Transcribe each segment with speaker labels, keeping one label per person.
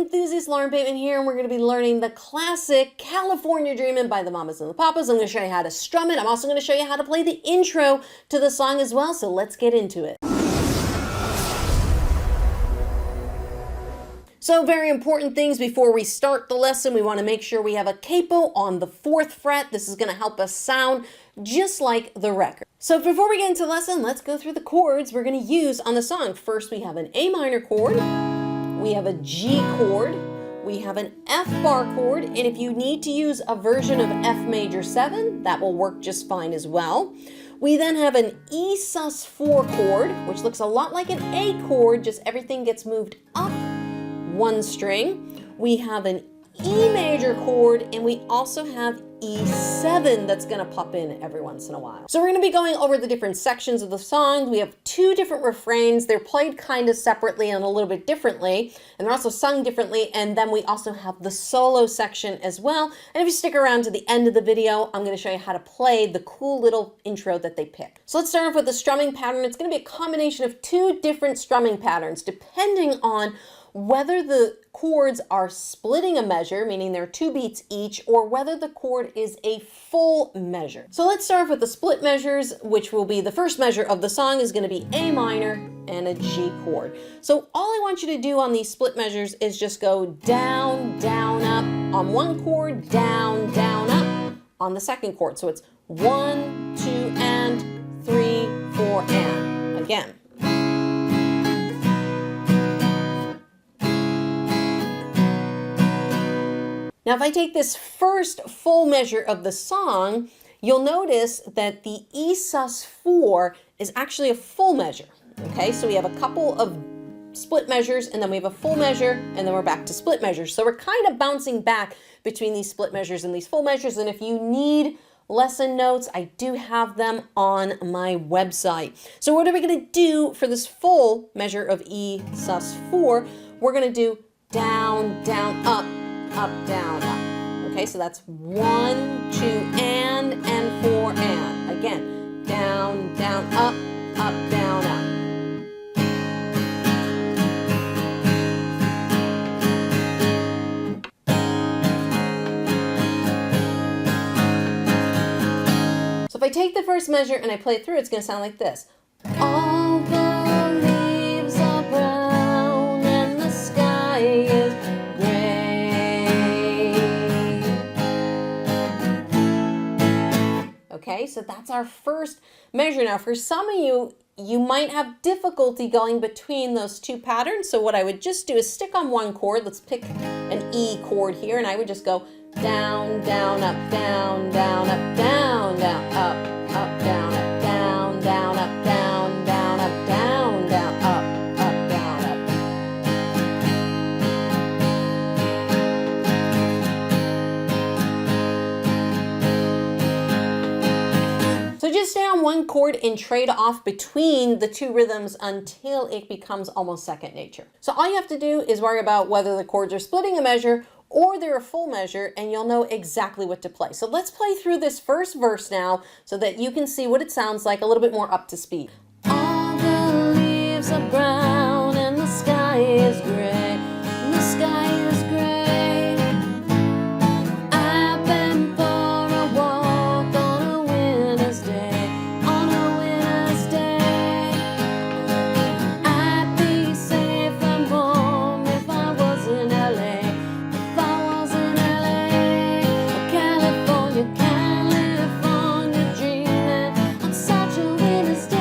Speaker 1: enthusiast, Lauren Bateman here, and we're going to be learning the classic California Dreamin' by the Mamas and the Papas. I'm going to show you how to strum it. I'm also going to show you how to play the intro to the song as well, so let's get into it. So very important things before we start the lesson. We want to make sure we have a capo on the 4th fret. This is going to help us sound just like the record. So before we get into the lesson, let's go through the chords we're going to use on the song. First, we have an A minor chord. We have a G chord, we have an F bar chord, and if you need to use a version of F major 7, that will work just fine as well. We then have an E sus4 chord, which looks a lot like an A chord, just everything gets moved up 1 string. We have an E major chord, and we also have E7 that's going to pop in every once in a while. So we're going to be going over the different sections of the song. We have 2 different refrains. They're played kind of separately and a little bit differently, and they're also sung differently. And then we also have the solo section as well. And if you stick around to the end of the video, I'm going to show you how to play the cool little intro that they pick. So let's start off with the strumming pattern. It's going to be a combination of 2 different strumming patterns depending on whether the chords are splitting a measure, meaning they're 2 beats each, or whether the chord is a full measure. So let's start with the split measures, which will be the first measure of the song is going to be A minor and a G chord. So all I want you to do on these split measures is just go down, down, up on 1 chord, down, down, up on the 2nd chord. So it's 1, 2, and 3, 4, and again. Now, if I take this first full measure of the song, you'll notice that the E sus4 is actually a full measure. Okay, so we have a couple of split measures, and then we have a full measure, and then we're back to split measures. So we're kind of bouncing back between these split measures and these full measures. And if you need lesson notes, I do have them on my website. So what are we going to do for this full measure of E sus4? We're going to do down, down, up, down, up. Okay, so that's 1, 2, and 4, and. Again, down, down, up, down, up. So if I take the first measure and I play it through, it's going to sound like this. All the leaves are brown and the sky is okay, so that's our first measure. Now, for some of you, you might have difficulty going between those 2 patterns. So what I would just do is stick on 1 chord. Let's pick an E chord here, and I would just go down, down, up, down, down, up, down, down, up, down, up, down, down, up, down, down, up, down, down, up, down, up. So just stay on 1 chord and trade off between the 2 rhythms until it becomes almost second nature. So all you have to do is worry about whether the chords are splitting a measure or they're a full measure, and you'll know exactly what to play. So let's play through this first verse now so that you can see what it sounds like a little bit more up to speed. All the leaves are brown and the sky is gray. And the sky is gray. I've been for a walk on a winter's day. On a winter's day. I'd be safe and warm if I was in LA. If I was in LA. California, California dreaming on such a winter's day.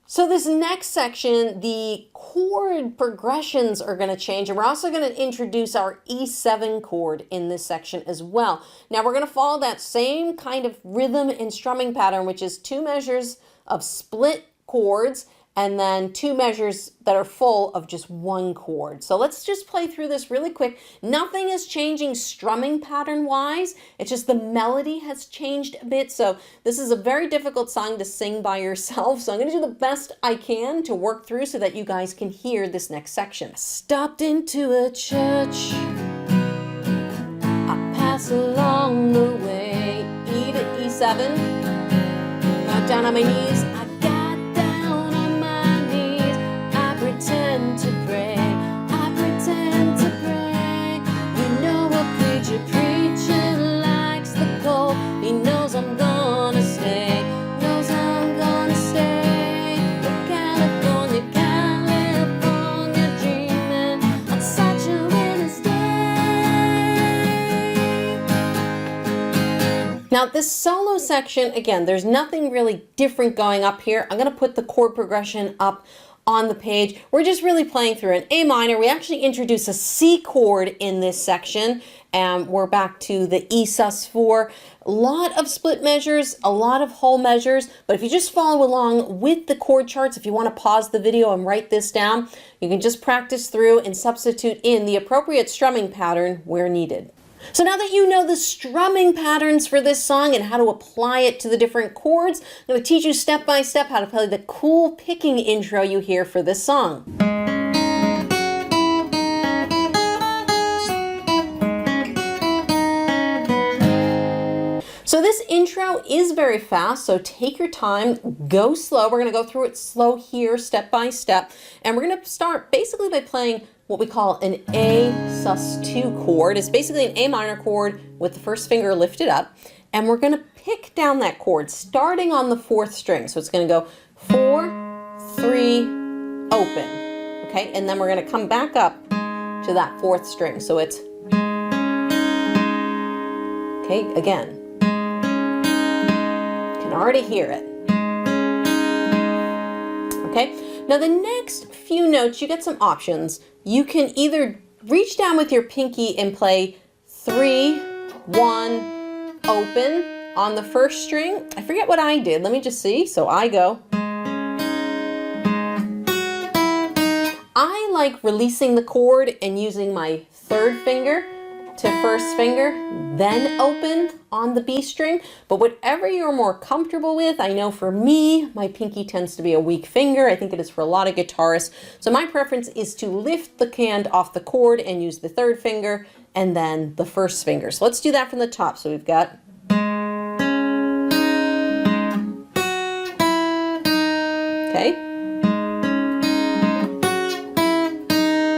Speaker 1: So this next section, the chord progressions are going to change, and we're also going to introduce our E7 chord in this section as well. Now we're going to follow that same kind of rhythm and strumming pattern, which is 2 measures of split chords and then 2 measures that are full of just 1 chord. So let's just play through this really quick. Nothing is changing strumming pattern wise. It's just the melody has changed a bit. So this is a very difficult song to sing by yourself. So I'm going to do the best I can to work through so that you guys can hear this next section. Stopped into a church. I pass along the way. E to E7. Got down on my knees. I got down on my knees. I Now this solo section, again, there's nothing really different going up here. I'm going to put the chord progression up on the page. We're just really playing through an A minor. We actually introduce a C chord in this section, and we're back to the E sus4. A lot of split measures, a lot of whole measures, but if you just follow along with the chord charts, if you want to pause the video and write this down, you can just practice through and substitute in the appropriate strumming pattern where needed. So now that you know the strumming patterns for this song and how to apply it to the different chords, I'm going to teach you step by step how to play the cool picking intro you hear for this song. So this intro is very fast, so take your time, go slow. We're going to go through it slow here, step by step, and we're going to start basically by playing what we call an A sus2 chord. It's basically an A minor chord with the first finger lifted up, and we're going to pick down that chord starting on the 4th string. So it's going to go 4, 3, open, okay? And then we're going to come back up to that 4th string. So it's, okay, again. You can already hear it. Okay? Now the next few notes, you get some options. You can either reach down with your pinky and play 3, 1, open on the 1st string. I forget what I did. Let me just see. So I go. I like releasing the chord and using my 3rd finger to 1st finger, then open on the B string. But whatever you're more comfortable with, I know for me, my pinky tends to be a weak finger. I think it is for a lot of guitarists. So my preference is to lift the hand off the chord and use the 3rd finger and then the 1st finger. So let's do that from the top. So we've got, okay.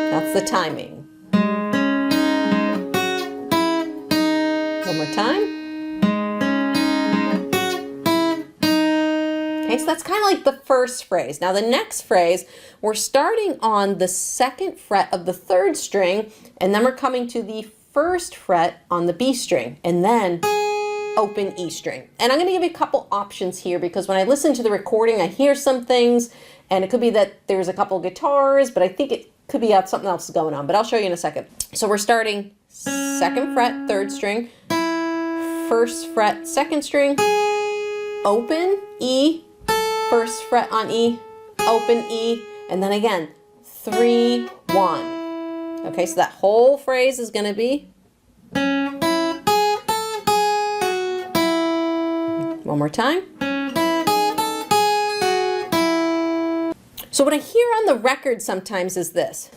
Speaker 1: That's the timing. One more time. Okay, so that's kind of like the first phrase. Now the next phrase, we're starting on the 2nd fret of the 3rd string, and then we're coming to the 1st fret on the B string, and then open E string. And I'm going to give you a couple options here because when I listen to the recording, I hear some things, and it could be that there's a couple guitars, but I think it could be something else going on, but I'll show you in a second. So we're starting 2nd fret, 3rd string, 1st fret, 2nd string, open E, 1st fret on E, open E, and then again, 3, 1. Okay, so that whole phrase is going to be. One more time. So what I hear on the record sometimes is this.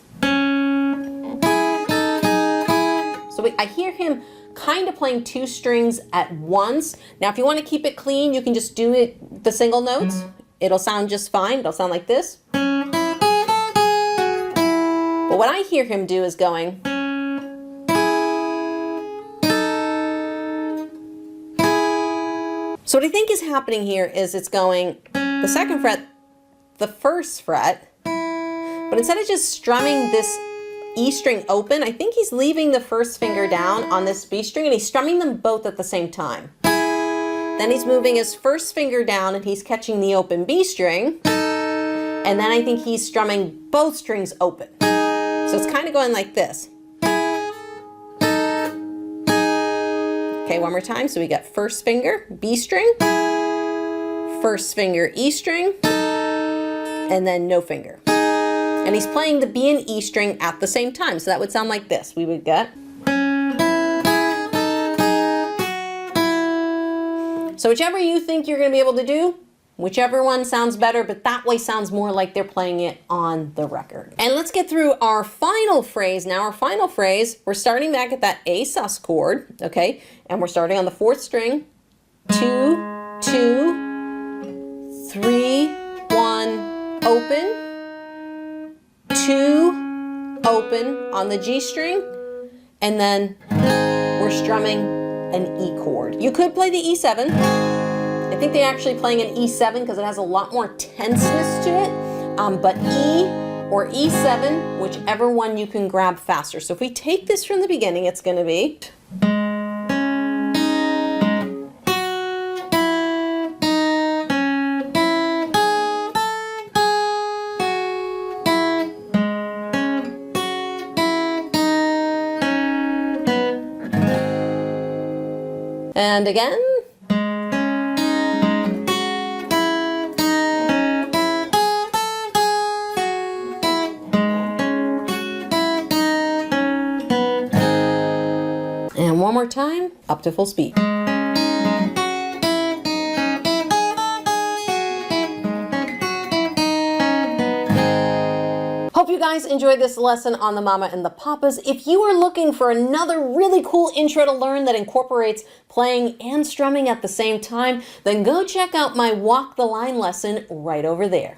Speaker 1: So I hear him kind of playing 2 strings at once. Now if you want to keep it clean, you can just do it the single notes. It'll sound just fine. It'll sound like this. But what I hear him do is going. So what I think is happening here is it's going the 2nd fret, the 1st fret, but instead of just strumming this E string open, I think he's leaving the 1st finger down on this B string and he's strumming them both at the same time. Then he's moving his 1st finger down and he's catching the open B string. And then I think he's strumming both strings open. So it's kind of going like this. Okay, one more time. So we got 1st finger, B string, 1st finger, E string, and then no finger. And he's playing the B and E string at the same time. So that would sound like this. We would get. So whichever you think you're going to be able to do, whichever one sounds better, but that way sounds more like they're playing it on the record. And let's get through our final phrase now. Our final phrase, we're starting back at that A sus chord, okay? And we're starting on the 4th string. 2, 2, 3, 1, open. 2, open on the G string, and then we're strumming an E chord. You could play the E7. I think they're actually playing an E7 because it has a lot more tenseness to it, but E or E7, whichever one you can grab faster. So if we take this from the beginning, it's going to be. And again. And one more time, up to full speed. Hope you guys enjoyed this lesson on the Mama and the Papas. If you are looking for another really cool intro to learn that incorporates playing and strumming at the same time, then go check out my Walk the Line lesson right over there.